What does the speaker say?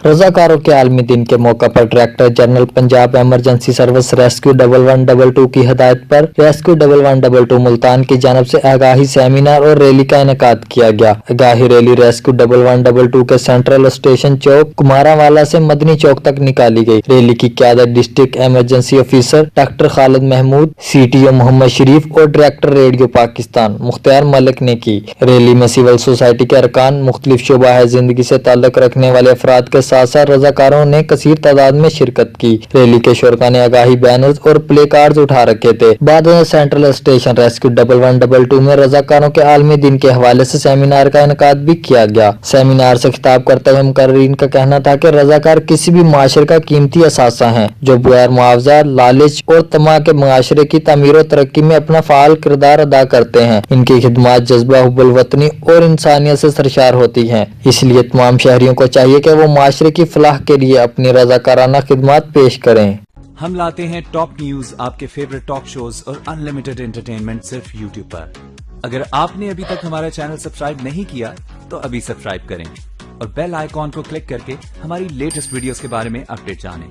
रजाकारों के आलमी दिन के मौका पर director general Punjab emergency service rescue 1122 की हिदायत पर रेस्क्यू 1122 मुल्तान की जानिब से आगाही सेमिनार और रैली का इनेकाद किया गया। आगाही रैली रेस्क्यू 1122 के सेंट्रल स्टेशन चौक कुमारावाला से मदनी चौक तक निकाली गई। रैली की क़यादत district emergency officer doctor Khalid Mahmood, CTO Mohammad Sharif और डायरेक्टर रेडियो पाकिस्तान मुख्तार मलिक ने की। रैली में सिविल सोसाइटी के अरकान, मुख्तलिफ शोबा है जिंदगी से ताल्लुक रखने वाले अफराद के साथ साथ रजाकारों ने कसीर तादाद में शिरकत की। रैली के शुरका ने आगाही बैनर्स और प्ले कार्ड्स उठा रखे थे। बाद में सेंट्रल स्टेशन रेस्क्यू 1122 में रजाकारों के आलमी दिन के हवाले से सेमिनार का इनेकाद भी किया गया। सेमिनार से खिताब करते हुए मुकर्रीन का कहना था कि रजाकार किसी भी माशरे का कीमती असासा हैं जो बगैर मुआवजा, लालच और तमा के माशरे की तामीर और तरक्की में अपना फाल किरदार अदा करते हैं। इनकी खिदमत जज्बा हुब्बुल वतनी और इंसानियत से सरशार होती हैं। इसलिए तमाम शहरियों को चाहिए कि वो माशरे की फलाह के लिए अपनी रजाकाराना खिदमत पेश करें। हम लाते हैं टॉप न्यूज, आपके फेवरेट टॉक शोज और अनलिमिटेड एंटरटेनमेंट सिर्फ YouTube पर। अगर आपने अभी तक हमारा चैनल सब्सक्राइब नहीं किया तो अभी सब्सक्राइब करें और बेल आइकॉन को क्लिक करके हमारी लेटेस्ट वीडियोस के बारे में अपडेट जानें।